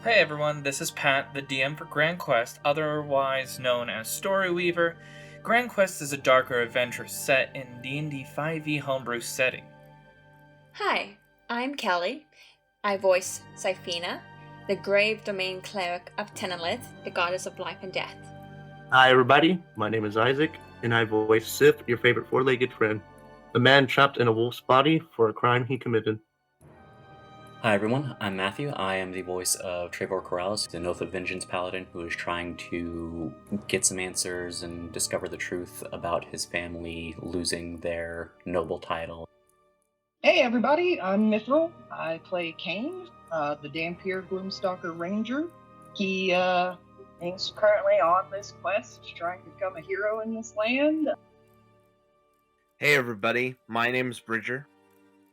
Hey everyone, this is Pat, the DM for Grand Quest, otherwise known as Story Weaver. Grand Quest is a darker adventure set in D&D 5e homebrew setting. Hi, I'm Kelly. I voice Syphina, the grave domain cleric of Tenelith, the goddess of life and death. Hi, everybody. My name is Isaac, and I voice Sif, your favorite four-legged friend, a man trapped in a wolf's body for a crime he committed. Hi everyone, I'm Matthew. I am the voice of Trevor Corrales, the Oath of Vengeance paladin who is trying to get some answers and discover the truth about his family losing their noble title. Hey everybody, I'm Mithril. I play Kane, the Dampier Gloomstalker Ranger. He's currently on this quest trying to become a hero in this land. Hey everybody, my name is Bridger.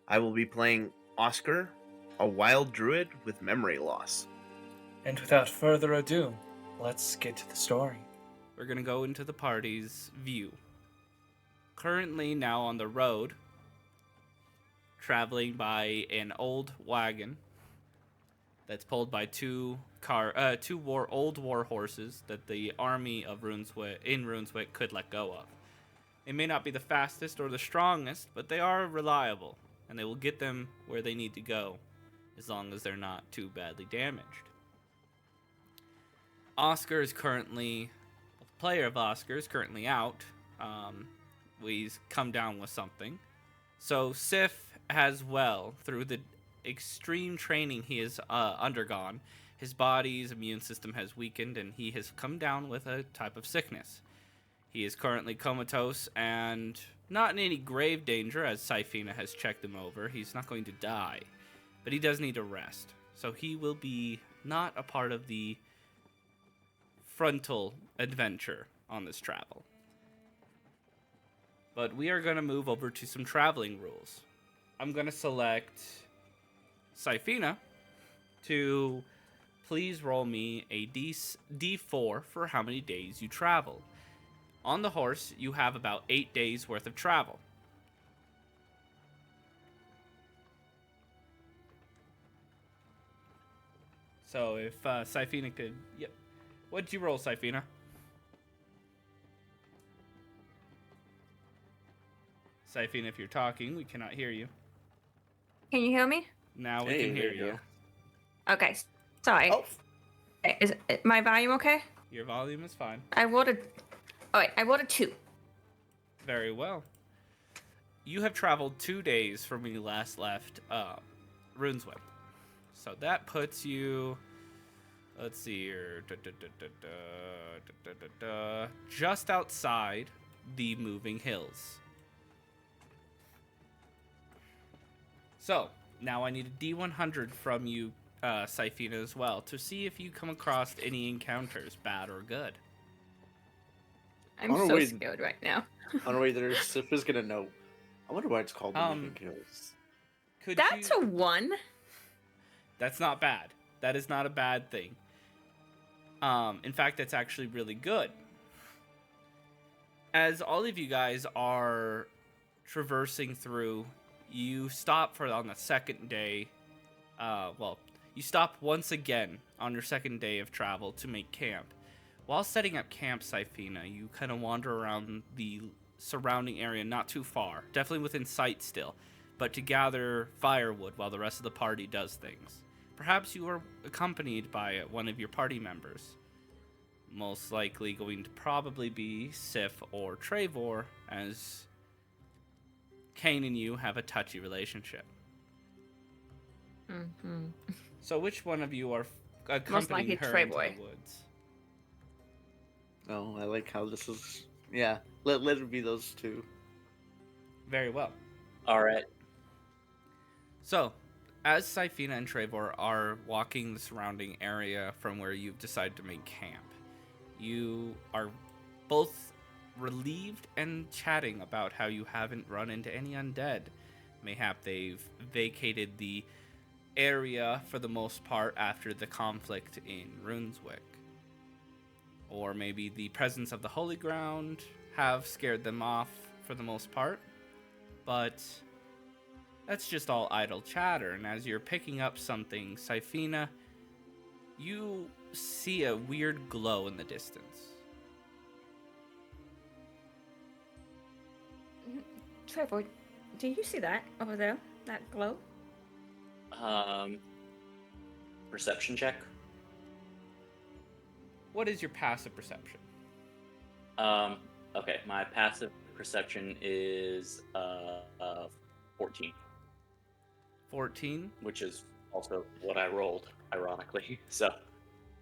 I will be playing Oscar, a wild druid with memory loss. And without further ado, let's get to the story. We're going to go into the party's view. Currently now on the road, traveling by an old wagon that's pulled by two old war horses that the army of Runeswick could let go of. They may not be the fastest or the strongest, but they are reliable, and they will get them where they need to go, as long as they're not too badly damaged. The player of Oscar is currently out. He's come down with something. So Sif has through the extreme training he has undergone, his body's immune system has weakened, and he has come down with a type of sickness. He is currently comatose and not in any grave danger, as Syphina has checked him over. He's not going to die, but he does need to rest. So he will be not a part of the frontal adventure on this travel. But we are going to move over to some traveling rules. I'm going to select Syphina to please roll me a D4 for how many days you travel. On the horse, you have about 8 days worth of travel. So if Syphina could... Yep. What'd you roll, Syphina? Syphina, if you're talking, we cannot hear you. Can you hear me? Now we can hear you. Okay, sorry. Oh. Is my volume okay? Your volume is fine. I rolled a 2. Very well. You have traveled 2 days from when you last left Runeswick. So that puts you... Let's see here. Just outside the moving hills. So, now I need a D100 from you, Syphina, as well, to see if you come across any encounters, bad or good. I'm so scared right now. I don't know Sif is gonna know. I wonder why it's called the Moving Hills. That's a 1. That's not bad. That is not a bad thing. In fact, that's actually really good. As all of you guys are traversing through, you stop on the second day. You stop once again on your second day of travel to make camp. While setting up camp, Syphina, you kind of wander around the surrounding area, not too far, definitely within sight still, but to gather firewood while the rest of the party does things. Perhaps you are accompanied by one of your party members. Most likely going to probably be Sif or Trevor, as Kane and you have a touchy relationship. Mm-hmm. So which one of you are accompanying Most likely her Trevor. into the woods? Oh, I like how this is... Yeah, let it be those two. Very well. All right. So, as Syphina and Trevor are walking the surrounding area from where you've decided to make camp, you are both relieved and chatting about how you haven't run into any undead. Mayhap they've vacated the area for the most part after the conflict in Runeswick. Or maybe the presence of the Holy Ground have scared them off for the most part. But that's just all idle chatter, and as you're picking up something, Syphina, You see a weird glow in the distance. Trevor, do you see that over there? That glow? Perception check. What is your passive perception? Okay, my passive perception is 14, 14. which is also what I rolled, ironically. So,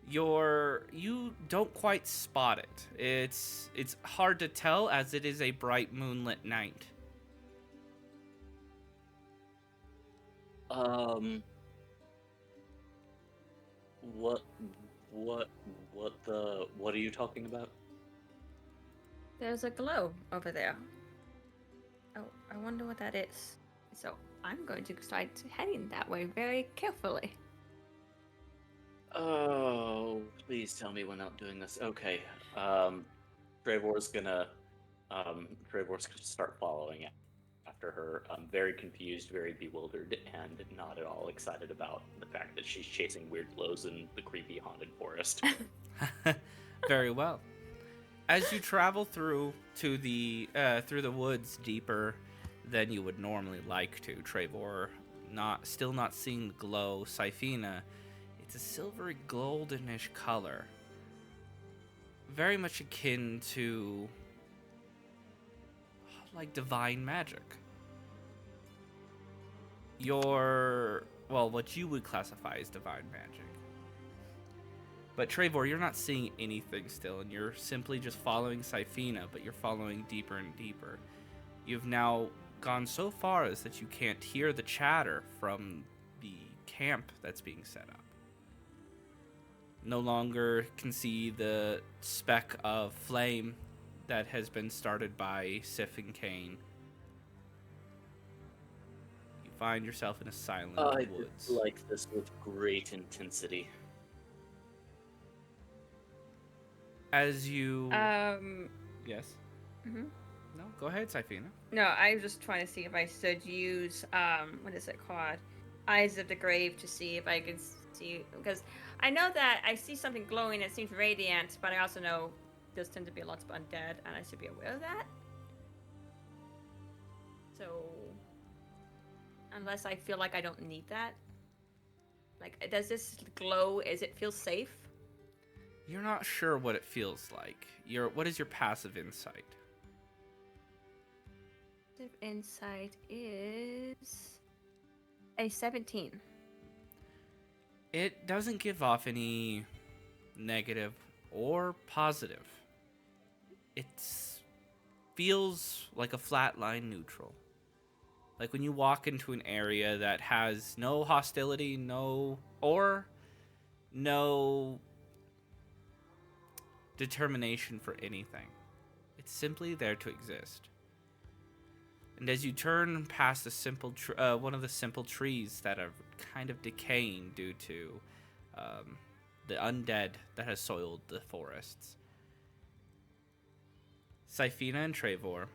You don't quite spot it. It's hard to tell as it is a bright moonlit night. what, what are you talking about? There's a glow over there. Oh, I wonder what that is. So I'm going to start heading that way very carefully. Oh, please tell me we're not doing this. Okay. Trevor's gonna start following it after her. Very confused, very bewildered, and not at all excited about the fact that she's chasing weird glows in the creepy haunted forest. Very well. As you travel through the woods deeper than you would normally like to, Trevor, still not seeing the glow. Syphina, it's a silvery goldenish color, very much akin to like divine magic. What you would classify as divine magic. But Trevor, you're not seeing anything still, and you're simply just following Syphina, but you're following deeper and deeper. You've now gone so far as that you can't hear the chatter from the camp that's being set up. No longer can see the speck of flame that has been started by Sif and Kane. You find yourself in a silent woods. I like this with great intensity. As you... Yes? Mm-hmm. No, go ahead, Syphina. No, I was just trying to see if I should use, what is it called? Eyes of the Grave to see if I can see, because I know that I see something glowing that seems radiant, but I also know there's tend to be lots of undead, and I should be aware of that. So, unless I feel like I don't need that. Like, does this glow, it feel safe? You're not sure what it feels like. What is your passive insight? Passive insight is a 17. It doesn't give off any negative or positive. It feels like a flat line neutral. Like when you walk into an area that has no hostility, no determination for anything. It's simply there to exist. And as you turn past one of the simple trees that are kind of decaying due to the undead that has soiled the forests, Syphina and Trevor,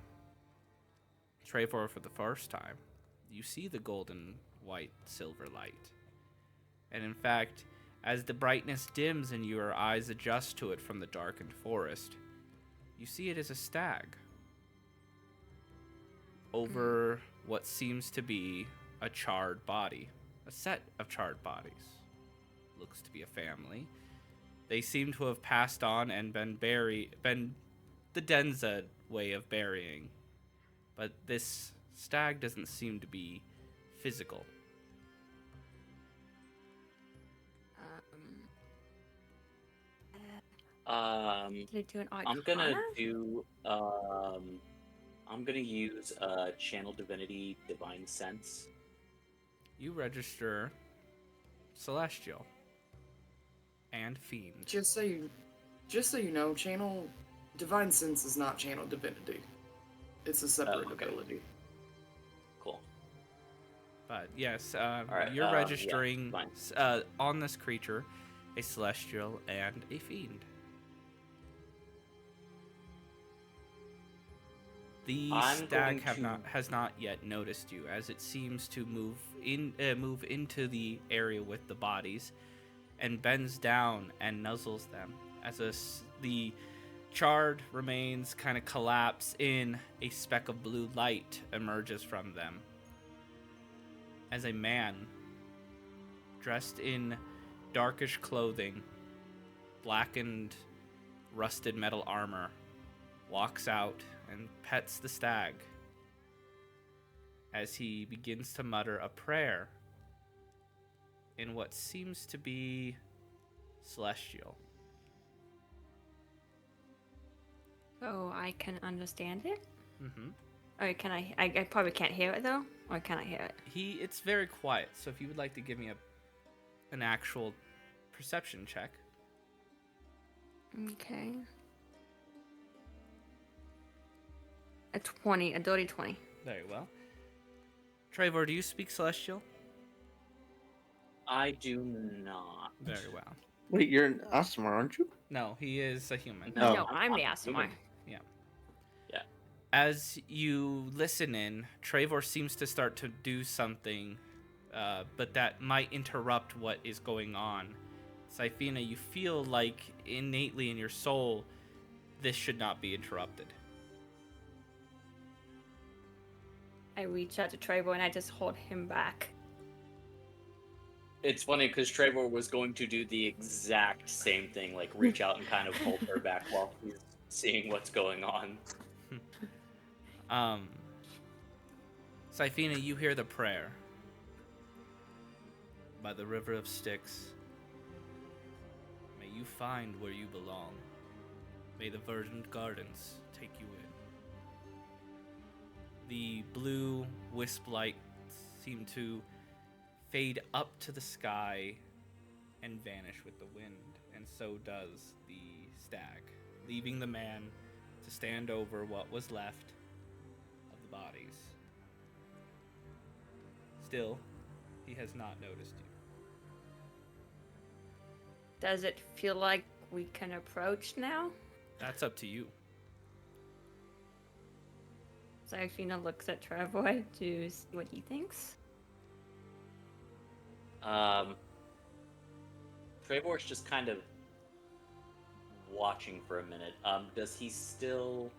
for the first time, you see the golden white silver light. And in fact, as the brightness dims and your eyes adjust to it from the darkened forest, you see it as a stag. Over what seems to be a charred body. A set of charred bodies. Looks to be a family. They seem to have passed on and been the Denza way of burying. But this stag doesn't seem to be physical. Did I do an I'm gonna use Channel Divinity Divine Sense. You register Celestial and Fiend. Just so you know, Channel Divine Sense is not Channel Divinity. It's a separate ability. Cool. But yes, right, you're registering yeah, on this creature a Celestial and a Fiend. The stag has not yet noticed you, as it seems to move into the area with the bodies, and bends down and nuzzles them as the charred remains kind of collapse in. A speck of blue light emerges from them as a man dressed in darkish clothing, blackened, rusted metal armor, walks out and pets the stag as he begins to mutter a prayer in what seems to be celestial. Oh, I can understand it. Mm-hmm. Or can I? I probably can't hear it though. Or can I hear it? It's very quiet, so if you would like to give me an actual perception check. Okay. A 20, a dirty 20. Very well. Trevor, do you speak celestial? I do not. Very well. Wait, you're an Asmar, aren't you? No, he is a human. No. No, I'm the Asimar. As you listen in, Trevor seems to start to do something, but that might interrupt what is going on. Syphina, you feel like innately in your soul, this should not be interrupted. I reach out to Trevor and I just hold him back. It's funny because Trevor was going to do the exact same thing, like reach out and kind of hold her back while he's seeing what's going on. Syphina, you hear the prayer. By the river of Styx, may you find where you belong. May the verdant gardens take you in. The blue wisp lights seem to fade up to the sky and vanish with the wind, and so does the stag, leaving the man to stand over what was left of the bodies. Still, he has not noticed you. Does it feel like we can approach now? That's up to you. Syphina looks at Trevor to see what he thinks. Trevor's just kind of watching for a minute. Does he still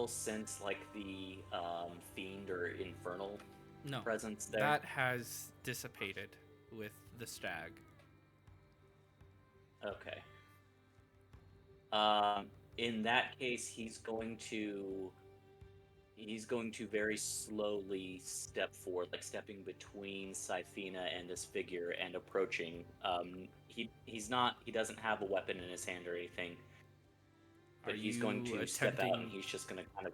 sense like the fiend or infernal No, presence there? that has dissipated with the stag. Okay. In that case, he's going to very slowly step forward, like stepping between Syphina and this figure and approaching. He doesn't have a weapon in his hand or anything, but he's going to step out and he's just going to kind of.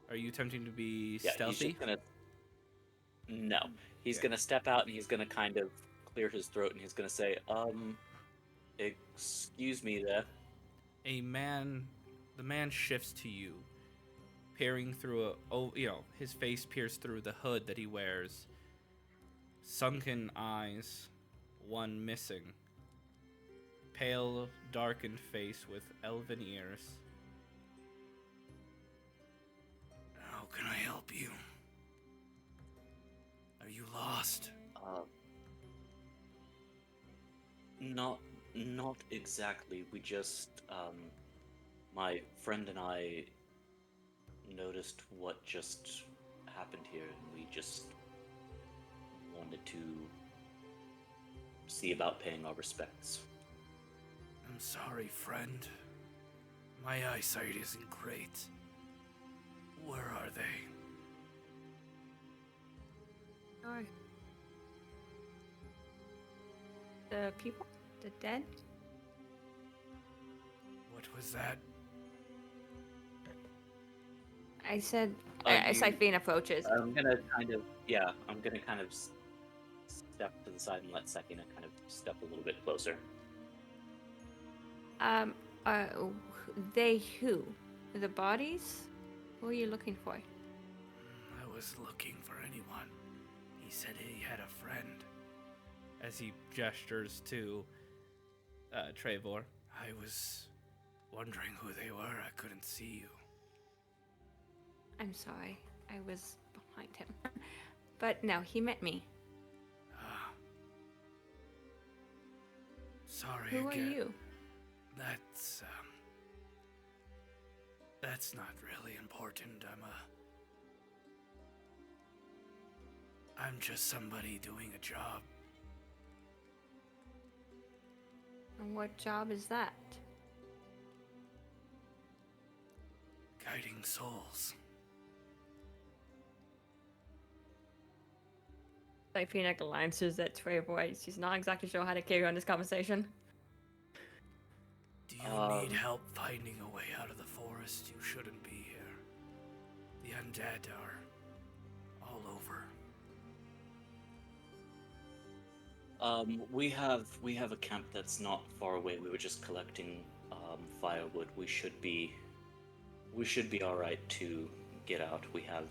Are you attempting to be Yeah, stealthy? He's going to step out and he's going to kind of clear his throat and he's going to say, excuse me there. The man shifts to you, peering through his face peers through the hood that he wears. Sunken eyes, one missing. Pale, darkened face with elven ears. How can I help you? Are you lost? Not exactly. We just, my friend and I noticed what just happened here, and we just wanted to see about paying our respects. I'm sorry, friend. My eyesight isn't great. Where are they? Oh. The people? The dead? What was that? I said, you- Syphina approaches. I'm gonna kind of step to the side and let Sakina kind of step a little bit closer. They who? The bodies? Who are you looking for? I was looking for anyone. He said he had a friend. As he gestures to Trevor. I was wondering who they were. I couldn't see you. I'm sorry. I was behind him. But no, he met me. Sorry Who again. are you? That's not really important. I'm just somebody doing a job. And what job is that? Guiding souls. Typhina glances at Trayboy. She's not exactly sure how to carry on this conversation. Do you need help finding a way out of the forest? You shouldn't be here. The undead are all over. We have a camp that's not far away. We were just collecting firewood. We should be all right to get out. We have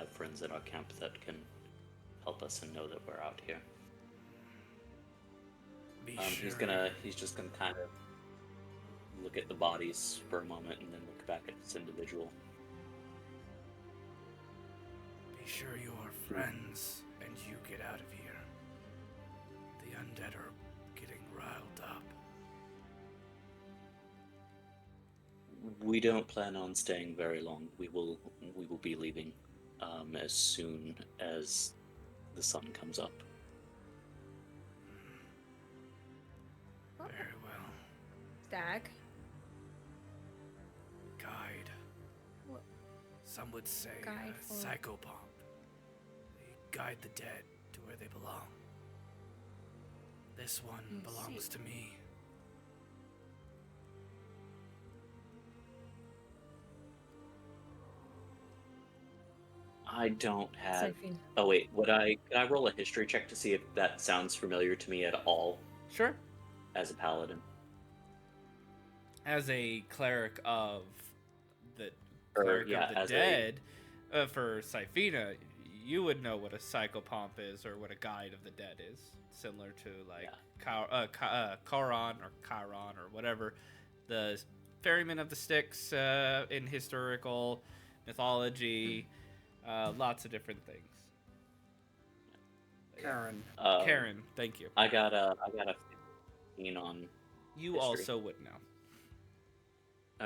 friends at our camp that can help us and know that we're out here. He's just gonna kind of look at the bodies for a moment and then look back at this individual. Be sure you are friends and you get out of here. The undead are getting riled up. We don't plan on staying very long. We will be leaving as soon as the sun comes up. Very well. Stag. Guide. What? Some would say Guide a for- psychopomp. They guide the dead to where they belong. This one I belongs see. to me. I don't have. Typhina. Oh wait, can I roll a history check to see if that sounds familiar to me at all Sure. as a paladin? As a cleric of the as dead, for Syphina, you would know what a psychopomp is or what a guide of the dead is. Similar to like Charon or whatever, the ferryman of the Styx in historical mythology, lots of different things. Karen. Karen, thank you. I got a 15 on. You history. also would know.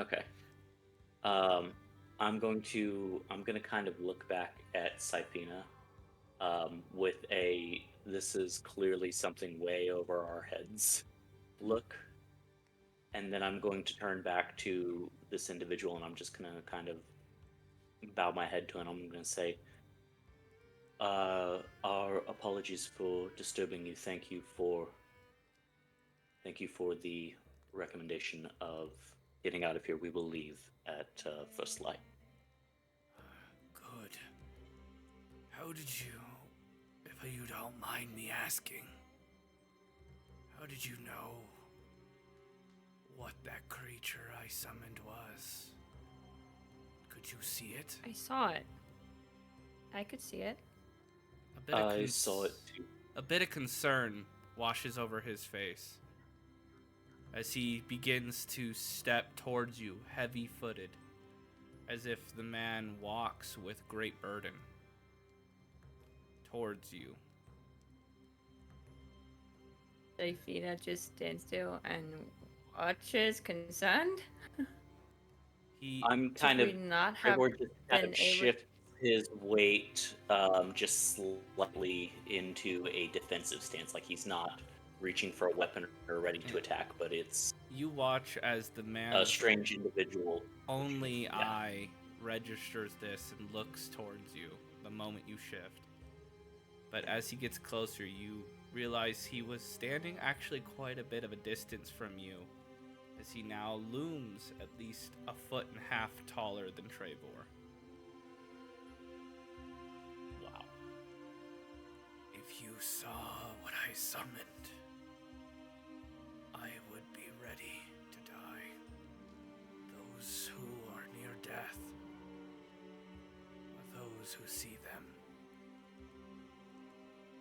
Okay. I'm gonna kind of look back at Syphina with a "this is clearly something way over our heads" look, and then I'm going to turn back to this individual and I'm just gonna kind of bow my head to him. I'm gonna say, "Our apologies for disturbing you. Thank you for the recommendation of getting out of here. We will leave at first light." Good. How did you, if you don't mind me asking, how did you know what that creature I summoned was? Could you see it? I saw it. I could see it. A bit of I saw it too. A bit of concern washes over his face as he begins to step towards you, heavy-footed, as if the man walks with great burden towards you. Typhina just stands still and watches, concerned. I'm kind Should of. we not have Trevor just kind been of able- shifts his weight just slightly into a defensive stance, like he's not reaching for a weapon or ready to attack, but it's You watch as the man a strange individual. only Yeah. eye registers this and looks towards you the moment you shift. But as he gets closer, you realize he was standing actually quite a bit of a distance from you, as he now looms at least 1.5 feet taller than Trevor. Wow. If you saw what I summoned, I would be ready to die. Those who are near death, or those who see them.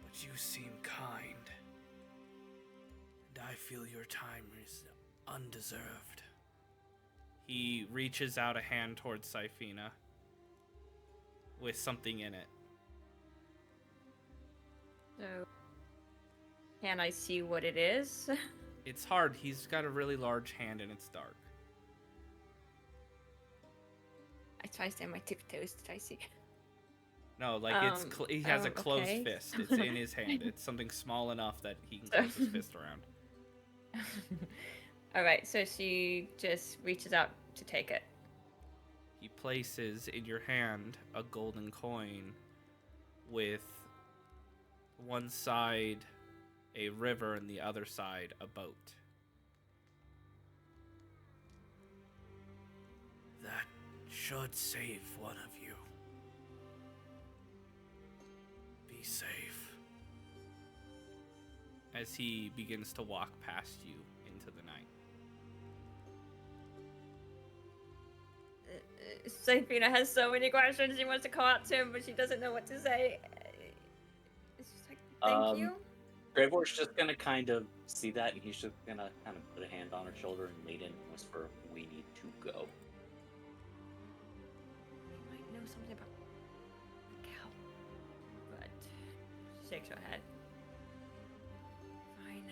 But you seem kind, and I feel your time is undeserved. He reaches out a hand towards Syphina with something in it. So, can I see what it is? It's hard. He's got a really large hand and it's dark. I try to stay on my tiptoes to try to see. No, like he has a closed okay. fist. It's in his hand. It's something small enough that he can close his fist around. All right, so she just reaches out to take it. He places in your hand a golden coin with one side a river and the other side a boat. That should save one of you. Be safe. As he begins to walk past you into the night. Safina has so many questions. She wants to call out to him, but she doesn't know what to say. It's just like, thank you. Trevor's just gonna kind of see that, and he's just gonna kind of put a hand on her shoulder and lean in and whisper, "We need to go." He might know something about Cal, but she shakes her head. Fine.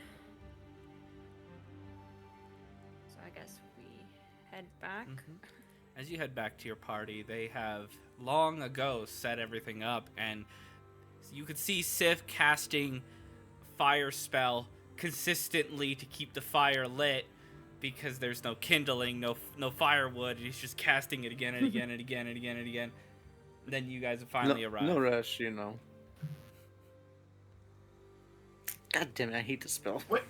So I guess we head back. As you head back to your party, they have long ago set everything up, and you could see Sif casting fire spell consistently to keep the fire lit because there's no kindling, no firewood. He's just casting it again and again and again and again and again. And then you guys have finally arrived. No rush, you know. God damn it, I hate this spell. What?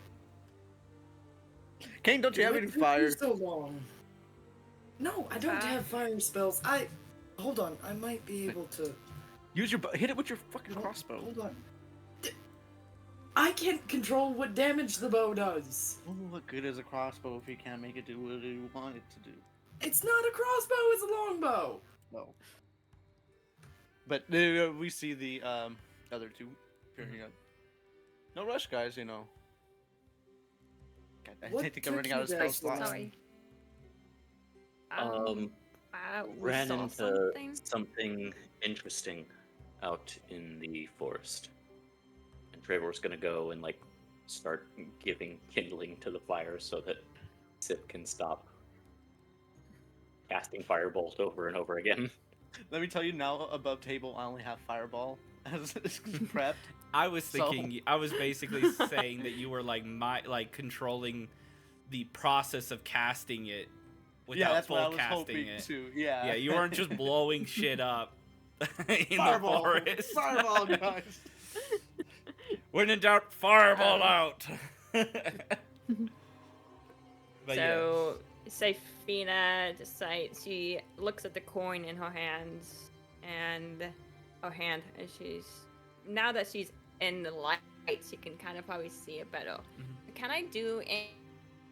Kane, don't you have What any took fire? you so long? No, I don't have fire spells. Hold on, I might be able to... Use your hit it with your fucking crossbow. Hold on. I can't control what damage the bow does. Oh, what good is a crossbow if you can't make it do what you want it to do? It's not a crossbow, it's a longbow. No. But we see the other two appearing up. No rush, guys, you know. God, I think I'm running out of spell slots. Sorry. We We ran saw into something. something interesting out in the forest. And Trevor's gonna go and like start giving kindling to the fire so that Sip can stop casting firebolt over and over again. Let me tell you now, above table, I only have fireball as prepped. I was thinking, I was basically saying that you were like controlling the process of casting it without that's what I full was casting hoping it. to. Yeah. Yeah, you weren't just blowing shit up in Fireball, the forest. fireball, guys. When in doubt, fireball out. But So Safina decides, she looks at the coin in her hands and she's, now that she's in the light, she can kind of probably see it better. Can I do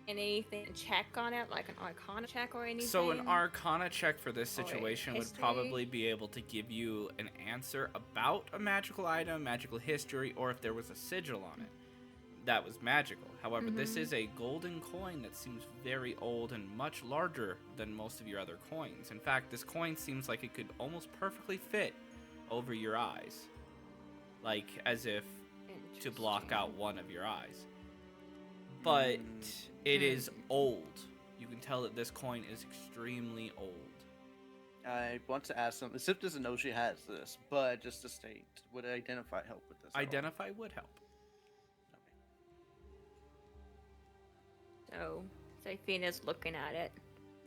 anything check on it, like an Arcana check or anything? So an Arcana check for this Or a situation would history? probably be able to give you an answer about a magical item, magical history, or if there was a sigil on it that was magical. However, this is a golden coin that seems very old and much larger than most of your other coins. In fact, this coin seems like it could almost perfectly fit over your eyes. Like, as if to block out one of your eyes. But it is old. You can tell that this coin is extremely old. I want to ask something. Sip doesn't know she has this, but just to state, would identify help with this? at all? Identify would help. So Safina's looking at it.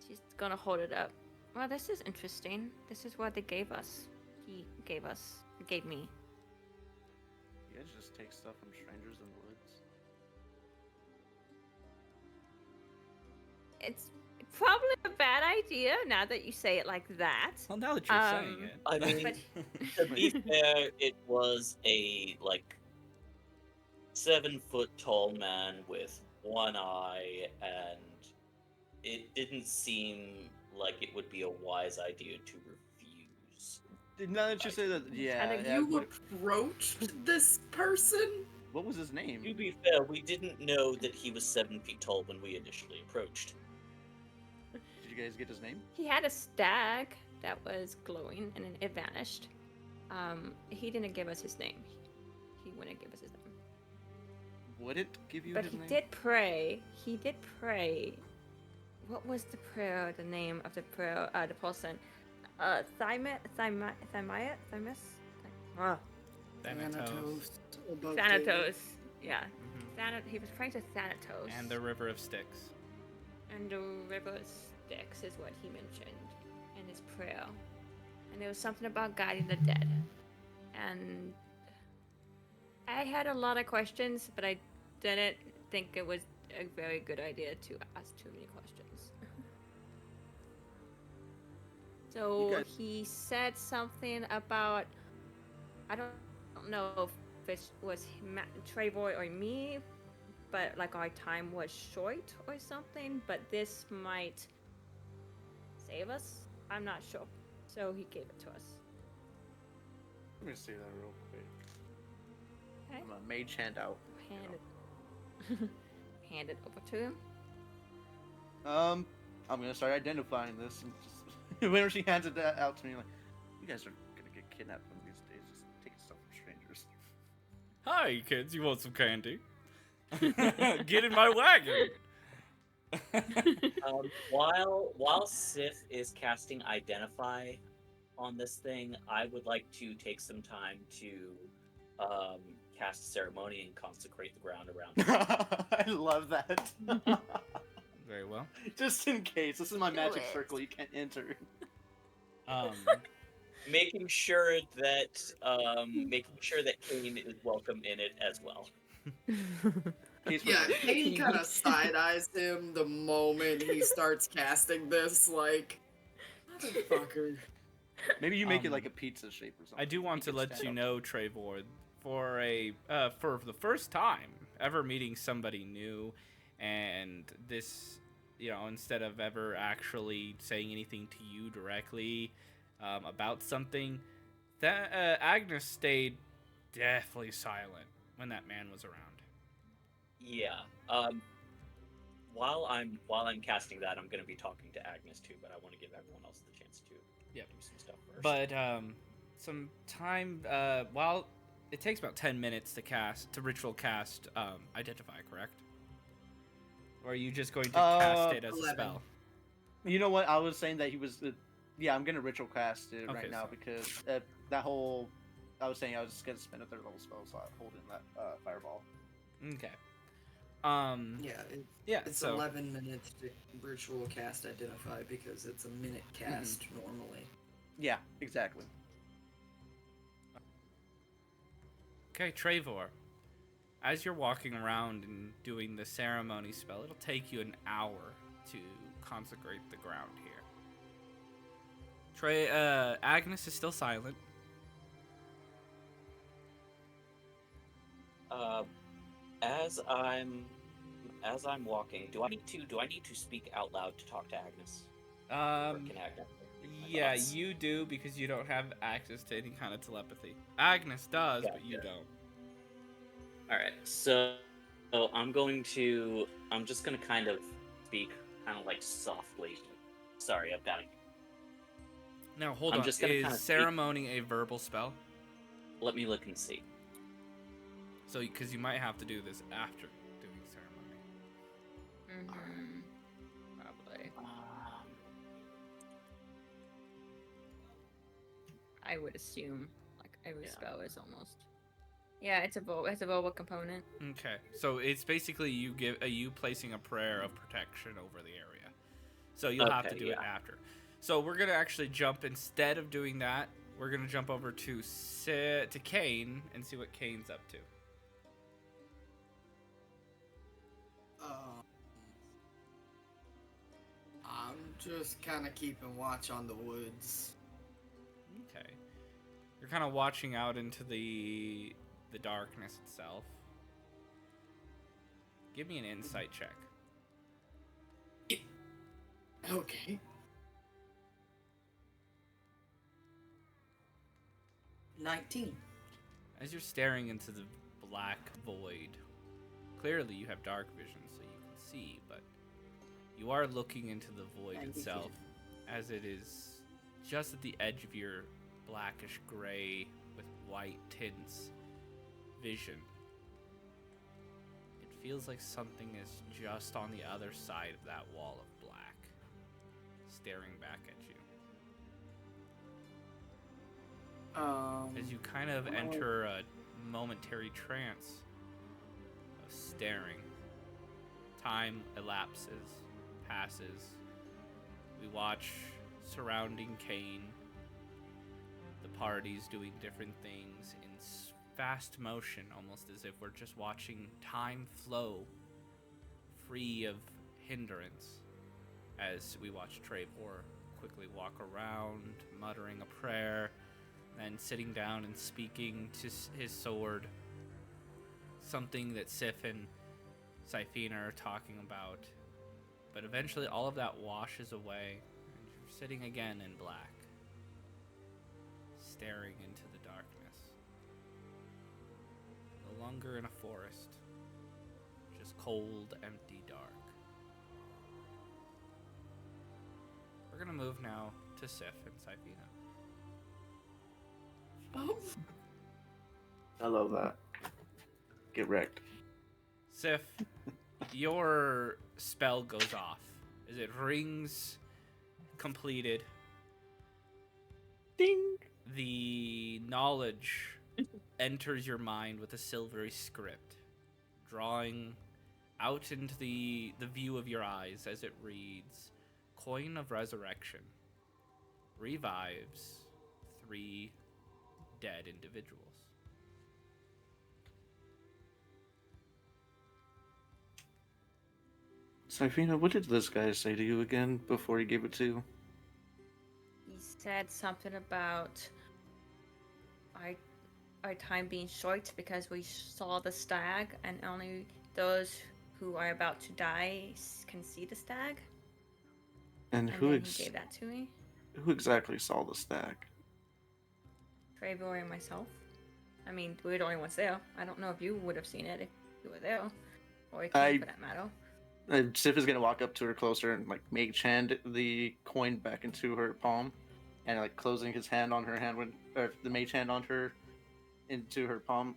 She's gonna hold it up. Well, this is interesting. This is what they gave us. He gave me. You guys just take stuff from strangers in the woods. It's probably a bad idea now that you say it like that. Well, now that you're saying it. I mean, But to be fair, it was a 7-foot tall man with one eye, and it didn't seem like it would be a wise idea to refuse. Now that you say that, yeah. And yeah, you what, approached this person? what was his name? To be fair, we didn't know that he was 7 feet tall when we initially approached. Did you guys get his name? he had a stag that was glowing and then it vanished. He didn't give us his name. He wouldn't give us his name. wouldn't give you But his he name? did pray. He did pray. What was the prayer? The name of the prayer? The person. Thymus. Thanatos. above Thanatos. David. Yeah. Mhm. He was praying to Thanatos. And the River of Styx. And the river Styx is what he mentioned in his prayer. And there was something about guiding the dead. And I had a lot of questions, but I didn't think it was a very good idea to ask too many questions. So guys- he said something about, I don't know if it was Trevor or me, but like our time was short or something, but this might save us. I'm not sure. So he gave it to us. Let me see that real quick. Okay. I'm gonna mage hand out. Hand it over to him. I'm gonna start identifying this and just whenever she hands it out to me, like, you guys are gonna get kidnapped one of these days, just taking stuff from strangers. Hi, kids. You want some candy? Get in my wagon. While Sif is casting Identify on this thing, I would like to take some time to cast Ceremony and consecrate the ground around it. I love that. Very well. Just in case, this is my magic it. circle you can't enter. Making sure that Kane is welcome in it as well. Case Yeah, we're- Kane kind of side eyes him the moment he starts casting this, like, motherfucker. Maybe you make it Um, like a pizza shape or something. I do want He to can let stand you up. know, Trevor, for the first time ever meeting somebody new, and this, instead of ever actually saying anything to you directly about something, that Agnes stayed deathly silent when that man was around. Yeah. While I'm casting that, I'm going to be talking to Agnes too, but I want to give everyone else the chance to Yep. do some stuff first. But some time, while it takes about 10 minutes to ritual cast Identify, correct? Or are you just going to cast it as 11. a spell? You know what? I was saying that he was. Yeah, I'm gonna ritual cast it Okay, right now so- because that whole. I was saying I was just gonna spend a third level spell, so I hold in that fireball. Okay. Yeah, it's so 11 minutes to virtual cast Identify because it's a minute cast normally. Yeah, exactly. Okay, Trevor. As you're walking around and doing the ceremony spell, it'll take you an hour to consecrate the ground here. Agnes is still silent. As I'm walking, do I need to speak out loud to talk to Agnes? Or can Agnes read my Yeah, thoughts? you do because you don't have access to any kind of telepathy. Agnes does, but you Gotcha. don't. All right, so I'm just gonna kind of speak, kind of like softly. Sorry, I've got to. Now hold I'm on. just gonna Is kinda speak- ceremony a verbal spell? Let me look and see. So, because you might have to do this after doing ceremony. Probably. Um, I would assume like every Yeah. spell is almost. Yeah, it's a verbal component. Okay, so it's basically you placing a prayer of protection over the area. So you'll have to Okay, do it yeah. after. So we're gonna actually jump instead of doing that. We're gonna jump over to Kane and see what Kane's up to. I'm just kind of keeping watch on the woods. Okay, you're kind of watching out into the darkness itself. Give me an insight check. Okay. 19. As you're staring into the black void, clearly you have dark vision so you can see, but you are looking into the void Thank you. itself as it is just at the edge of your blackish gray with white tints vision. feels like something is just on the other side of that wall of black, staring back at you. As you kind of enter a momentary trance of staring, time elapses, passes. We watch surrounding Kane, the parties doing different things in fast motion, almost as if we're just watching time flow, free of hindrance, as we watch Trevor quickly walk around, muttering a prayer, then sitting down and speaking to his sword, something that Sif and Syphina are talking about. But eventually all of that washes away, and you're sitting again in black, staring into the darkness. No longer in a forest, just cold, empty dark. We're gonna move now to Sif and Syphina. I love that. Get wrecked. Sif, your spell goes off as it rings completed. Ding! The knowledge enters your mind with a silvery script, drawing out into the view of your eyes as it reads, Coin of Resurrection revives 3 dead individuals. Syphina, what did this guy say to you again before he gave it to you? He said something about our time being short because we saw the stag, and only those who are about to die can see the stag. And And who then he gave that to me. who exactly saw the stag? Trevor and myself. I mean, we were the only ones there. I don't know if you would have seen it if you were there, or Kane for that matter. Sif is gonna walk up to her closer and like mage hand the coin back into her palm, and like closing his hand on her hand or the mage hand on her into her palm.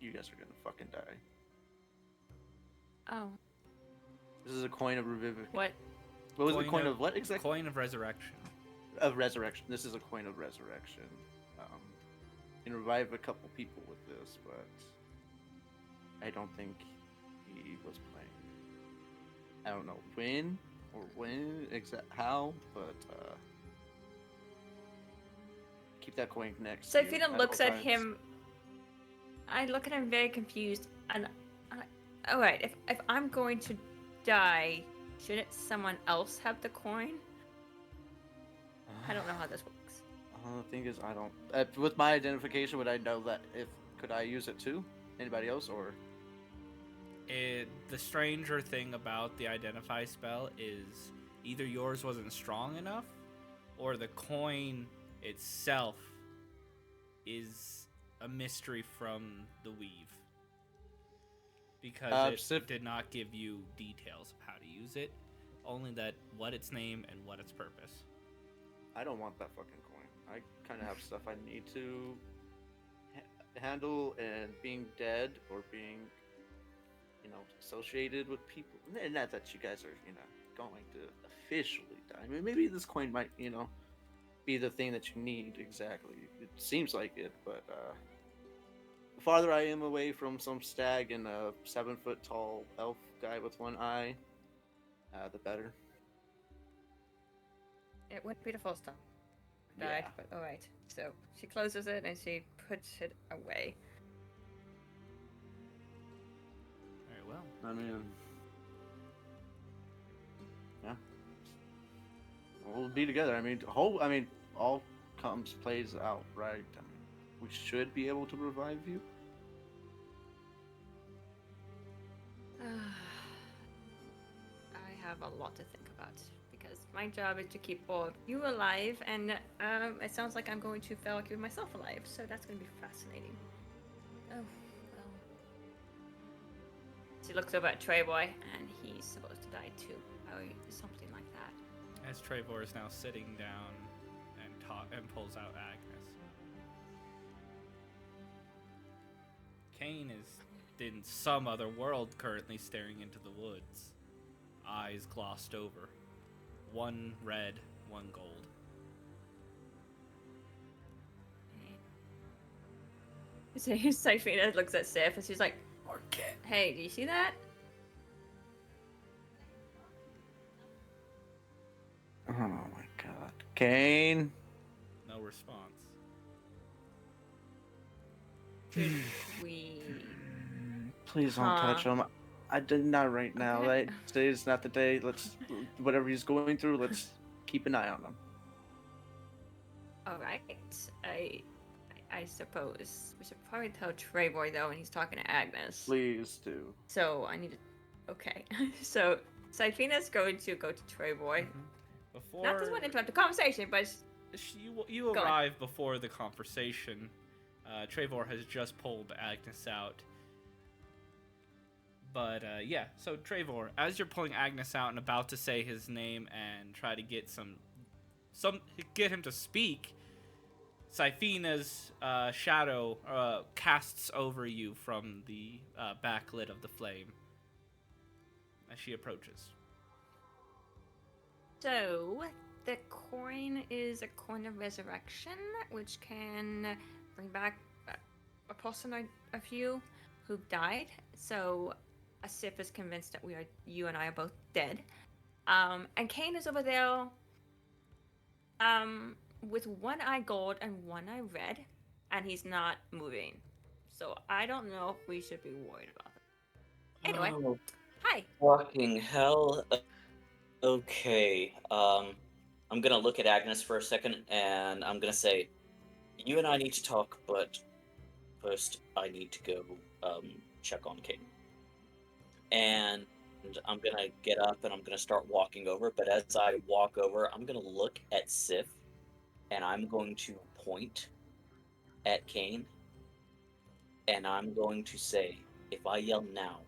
You guys are gonna fucking die. Oh. This is a coin of revivification. What? What was the coin of what exactly? Coin of Resurrection. Of resurrection. This is a coin of resurrection. You can revive a couple people with this, but I don't think he was playing. I don't know when how, but keep that coin next. So to you Fina looks all at times. him. I look at him very confused, and all right, if I'm going to die, shouldn't someone else have the coin? I don't know how this works. The thing is, I don't. With my identification, would I know that? Could I use it too? Anybody else, or? The stranger thing about the Identify spell is either yours wasn't strong enough, or the coin itself is a mystery from the weave. Because it did not give you details of how to use it, only that what its name and what its purpose. I don't want that fucking coin. I kind of have stuff I need to handle, and being dead or being, associated with people. Not that you guys are, going to officially die. I mean, maybe this coin might, be the thing that you need exactly. It seems like it, but the farther I am away from some stag and a 7-foot tall elf guy with one eye, the better. It wouldn't be the first time I died, but alright. So she closes it and she puts it away. Very well. I mean, yeah, we'll be together. I mean, all plays out right. I mean, we should be able to revive you. I have a lot to think about because my job is to keep all of you alive, and it sounds like I'm going to fail to keep myself alive. So that's going to be fascinating. Oh, well. She looks over at Treyboy, and he's supposed to die too. Oh, something like that. As Trevor is now sitting down and pulls out Agnes. Kane is in some other world currently staring into the woods. Eyes glossed over. One red, one gold. So Sophia looks at Sif and she's like, Forget. "Hey, do you see that?" Oh my god. Kane? No response. Should we? Please don't Huh. touch him. I did not right now. Okay. Today is not the day. Let's, whatever he's going through, let's keep an eye on him. All right. I suppose we should probably tell Trevor though when he's talking to Agnes. Please do. So I need to. Okay. So Sifina's going to go to Trevor. Before Not to want to interrupt the conversation, but you Go on. arrive before the conversation. Trevor has just pulled Agnes out. But yeah, so Trevor, as you're pulling Agnes out and about to say his name and try to get get him to speak, Sifina's shadow casts over you from the backlit of the flame as she approaches. so the coin is a coin of resurrection, which can bring back a person of you who died. So Sif is convinced that you and I are both dead. And Kane is over there, with one eye gold and one eye red, and he's not moving. So I don't know if we should be worried about it. Anyway, Oh, hi. fucking hell. Okay. I'm gonna look at Agnes for a second, and I'm gonna say, you and I need to talk, but first I need to go check on King. And I'm gonna get up and I'm gonna start walking over. But as I walk over, I'm gonna look at Sif, and I'm going to point at Kane, and I'm going to say, if I yell now,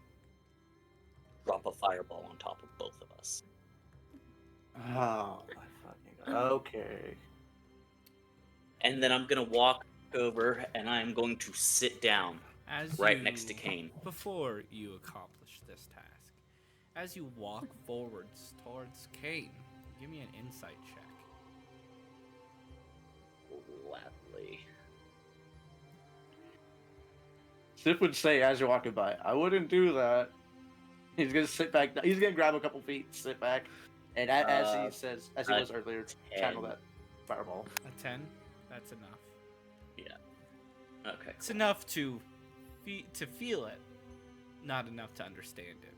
drop a fireball on top of both of us. Oh my fucking god. Okay. And then I'm gonna walk over and I'm going to sit down As right you- next to Kane. Before you accomplish this task, as you walk forwards towards Kane, give me an insight check. Gladly. Sif would say as you're walking by, I wouldn't do that. He's gonna sit back. He's gonna grab a couple feet, sit back, and as he says, as he was earlier, channel that fireball. A 10? That's enough. Okay. It's enough to feel it, not enough to understand it.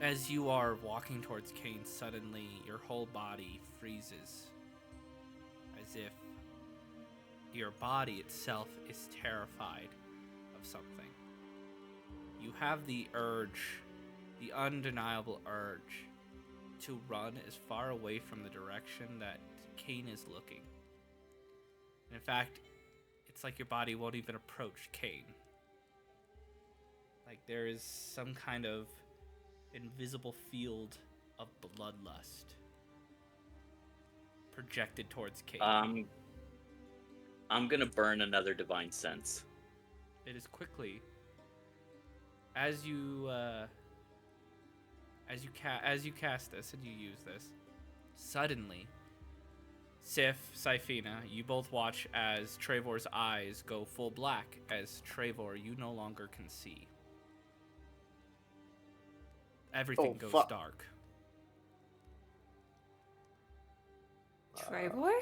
As you are walking towards Kane, suddenly your whole body freezes, as if your body itself is terrified of something. You have the urge, the undeniable urge, to run as far away from the direction that Kane is looking. And in fact, it's like your body won't even approach Kane. Like there is some kind of invisible field of bloodlust projected towards Kane. I'm gonna burn another divine sense. It is quickly as you cast this and you use this. Suddenly, Sif, Sifina, you both watch as Trevor's eyes go full black. As Trevor, you no longer can see. Everything goes fuck. dark. Trevor?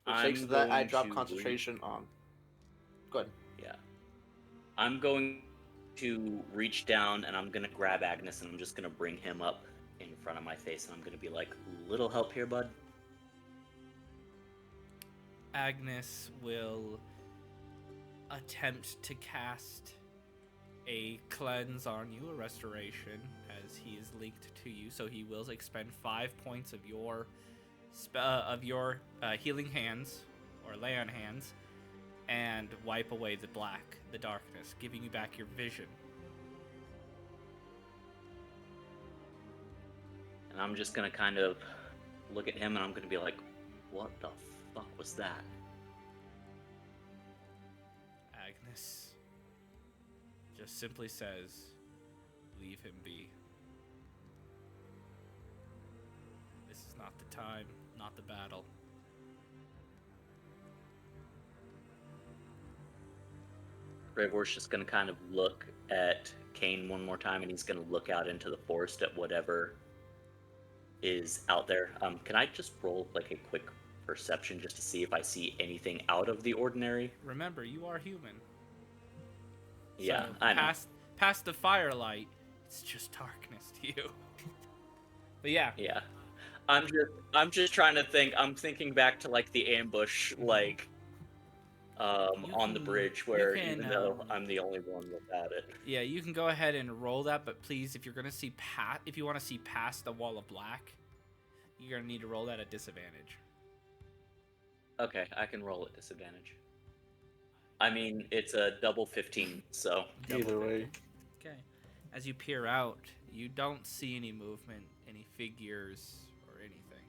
Which takes I'm that I going drop to concentration on. Good. Yeah. I'm going to reach down and I'm gonna grab Agnes and I'm just gonna bring him up in front of my face and I'm gonna be like, little help here, bud? Agnes will attempt to cast a cleanse on you, a restoration, as he is linked to you. So he will expend 5 points of your healing hands or lay on hands, and wipe away the darkness, giving you back your vision. And I'm just gonna kind of look at him and I'm gonna be like, what the fuck was that? Agnes, just simply says, leave him be. This is not the time, not the battle. Trevor's just gonna kind of look at Kane one more time, and he's gonna look out into the forest at whatever is out there. Can I just roll like a quick perception just to see if I see anything out of the ordinary? Remember, you are human. Yeah, So I know. Past the firelight, it's just darkness to you. But yeah. Yeah. I'm just trying to think. I'm thinking back to like the ambush, like on the bridge, where even though I'm the only one without it. Yeah, you can go ahead and roll that, but please, if you're gonna see if you want to see past the wall of black, you're gonna need to roll that at disadvantage. Okay, I can roll at disadvantage. I mean, it's a double 15, so Either way. Okay. As you peer out, you don't see any movement, any figures, or anything.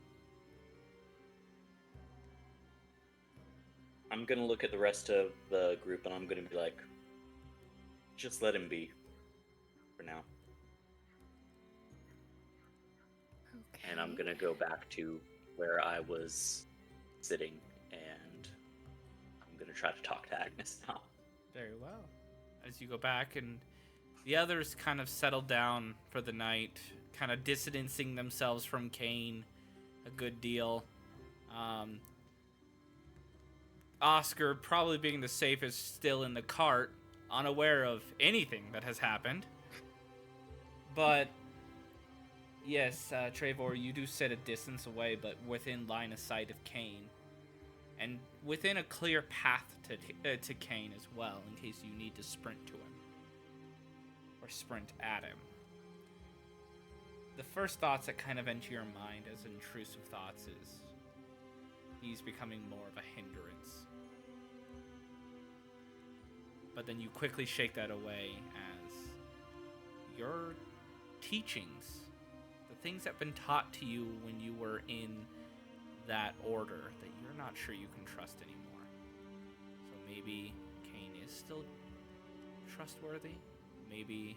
I'm gonna look at the rest of the group and I'm gonna be like, just let him be for now. Okay. And I'm gonna go back to where I was sitting, and I'm gonna try to talk to Agnes now. Very well. As you go back, and the others kind of settle down for the night, kind of distancing themselves from Kane a good deal. Oscar probably being the safest, still in the cart, unaware of anything that has happened. But yes, Trevor, you do sit a distance away, but within line of sight of Kane, and within a clear path to Kane as well, in case you need to sprint to him or sprint at him. The first thoughts that kind of enter your mind as intrusive thoughts is he's becoming more of a hindrance. But then you quickly shake that away as your teachings, the things that have been taught to you when you were in that order, that you're not sure you can trust anymore. So maybe Kane is still trustworthy. Maybe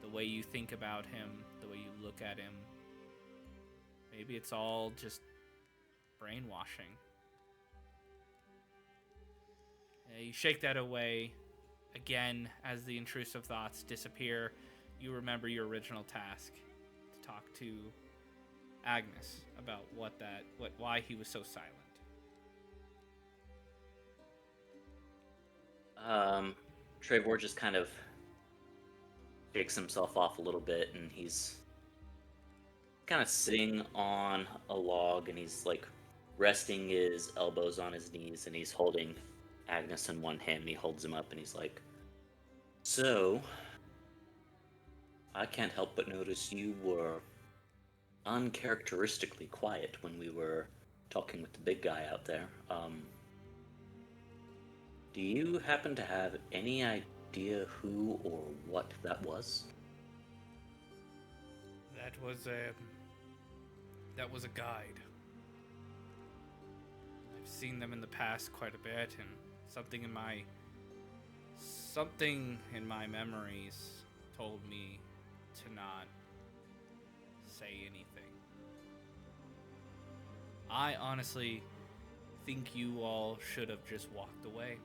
the way you think about him, the way you look at him, maybe it's all just brainwashing. You shake that away. Again, as the intrusive thoughts disappear, you remember your original task to talk to Agnes about why he was so silent. Trevor just kind of shakes himself off a little bit, and he's kind of sitting on a log, and he's like resting his elbows on his knees, and he's holding Agnes in one hand, and he holds him up, and he's like, so, I can't help but notice you were uncharacteristically quiet when we were talking with the big guy out there. Do you happen to have any idea who or what that was? That was a guide. I've seen them in the past quite a bit, and something in my memories told me to not say anything. I honestly think you all should have just walked away.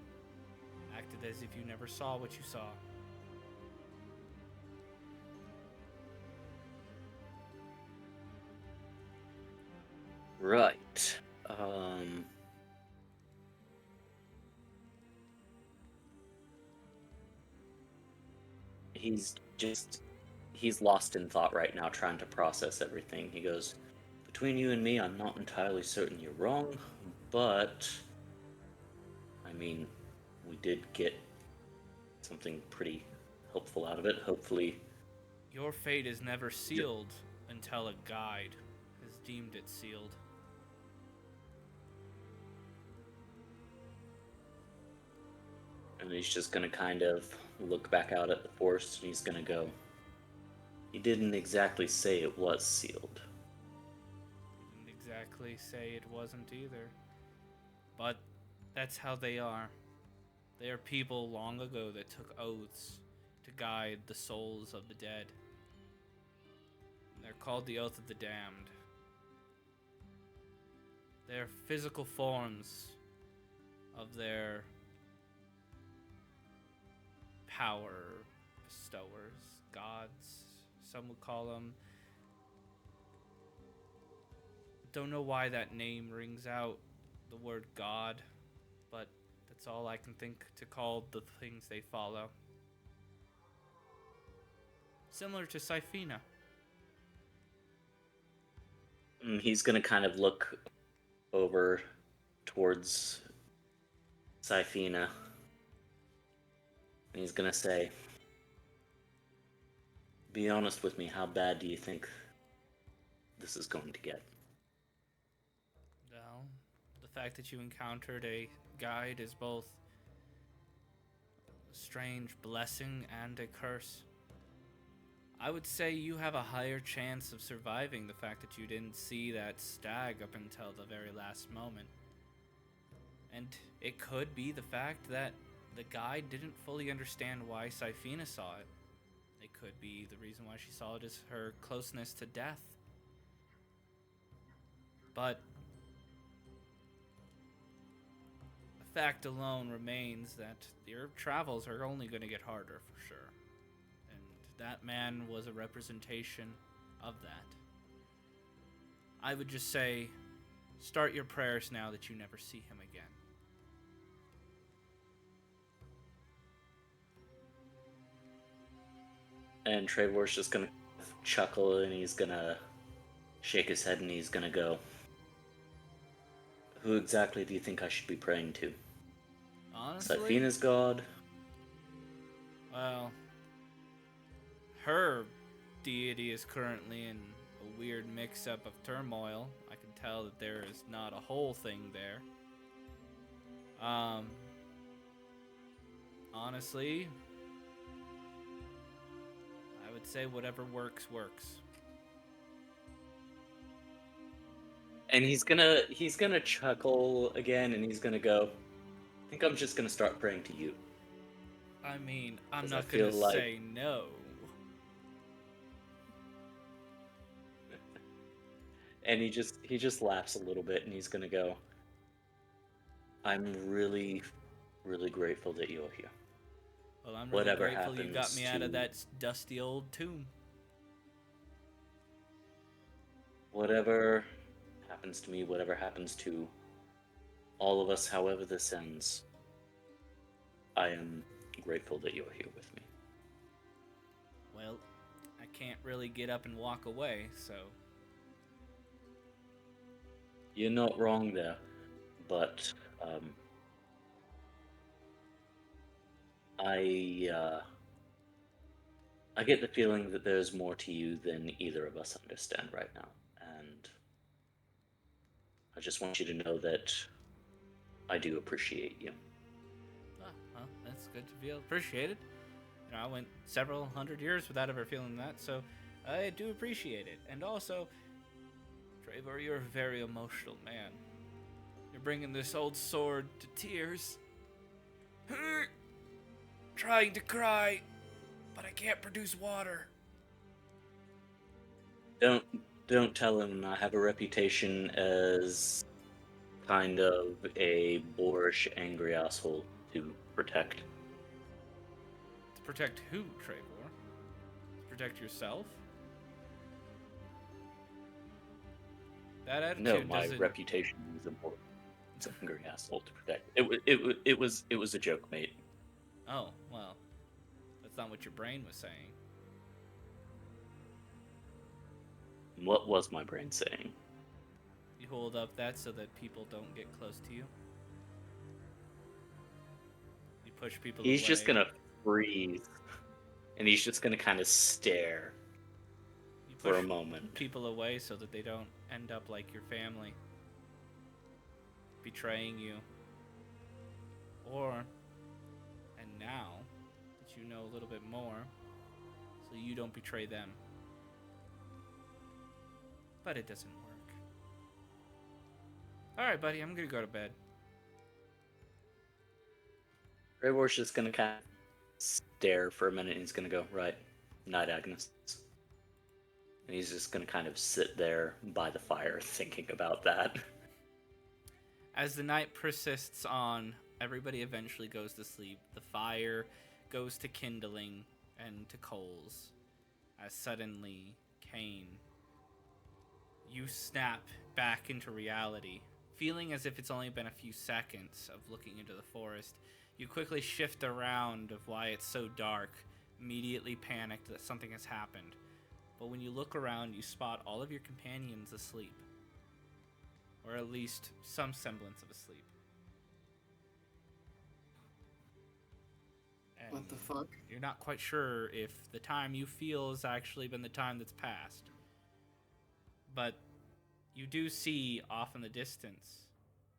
Acted as if you never saw what you saw. Right. He's lost in thought right now, trying to process everything. He goes, between you and me, I'm not entirely certain you're wrong, but I mean, we did get something pretty helpful out of it, hopefully. Your fate is never sealed until a guide has deemed it sealed. And he's just gonna kind of look back out at the forest, and he's gonna go, he didn't exactly say it was sealed. Didn't exactly say it wasn't either. But that's how they are. They are people long ago that took oaths to guide the souls of the dead. They're called the Oath of the Damned. They're physical forms of their power bestowers, gods, some would call them. Don't know why that name rings out the word God, but that's all I can think to call the things they follow. Similar to Syphina. He's gonna kind of look over towards Syphina. And he's gonna say, be honest with me, how bad do you think this is going to get? Well, the fact that you encountered a guide is both a strange blessing and a curse. I would say you have a higher chance of surviving the fact that you didn't see that stag up until the very last moment. And it could be the fact that the guide didn't fully understand why Syphina saw it. It could be the reason why she saw it is her closeness to death. But the fact alone remains that your travels are only going to get harder for sure. And that man was a representation of that. I would just say, start your prayers now that you never see him again. And Trevor's just gonna chuckle and he's gonna shake his head and he's gonna go, who exactly do you think I should be praying to? Honestly, Syphina's god? well, her deity is currently in a weird mix-up of turmoil. I can tell that there is not a whole thing there. Honestly, I would say whatever works. And he's gonna chuckle again and he's gonna go, I think I'm just gonna start praying to you. I mean, I'm 'Cause not I feel gonna like- say no. And he just laughs a little bit and he's gonna go, I'm really, really grateful that you're here. Well, I'm really Whatever grateful you got happens me out of to- that dusty old tomb. Whatever happens to me, whatever happens to all of us, however this ends, I am grateful that you're here with me. Well, I can't really get up and walk away, so You're not wrong there, but I get the feeling that there's more to you than either of us understand right now, and I just want you to know that I do appreciate you. well, that's good to feel appreciated. You know, I went several hundred years without ever feeling that, so I do appreciate it. And also, Trevor, you're a very emotional man. You're bringing this old sword to tears. Trying to cry, but I can't produce water. Don't tell him I have a reputation as kind of a boorish, angry asshole to protect. To protect who, Trevor? To protect yourself? That attitude No, my doesn't... reputation is a boorish, angry asshole to protect. It was a joke, mate. Oh, well, that's not what your brain was saying. What was my brain saying? You hold up that so that people don't get close to you. You push people away. He's just gonna freeze, and he's just gonna kind of stare You for a push moment. people away so that they don't end up like your family, betraying you. Or, and now that you know a little bit more, so you don't betray them. But it doesn't work. Alright, buddy, I'm gonna go to bed. Trevor's just gonna kind of stare for a minute, and he's gonna go, right, night, Agnes. And he's just gonna kind of sit there by the fire thinking about that. As the night persists on, everybody eventually goes to sleep. The fire goes to kindling and to coals. As suddenly, Kane, you snap back into reality. Feeling as if it's only been a few seconds of looking into the forest, you quickly shift around of why it's so dark, immediately panicked that something has happened. But when you look around, you spot all of your companions asleep. Or at least some semblance of asleep. And What the fuck? you're not quite sure if the time you feel has actually been the time that's passed. But you do see off in the distance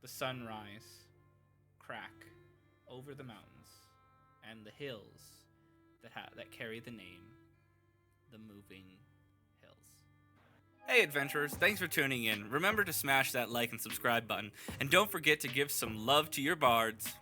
the sunrise crack over the mountains and the hills that carry the name the Moving Hills. Hey adventurers, thanks for tuning in. Remember to smash that like and subscribe button, and don't forget to give some love to your bards.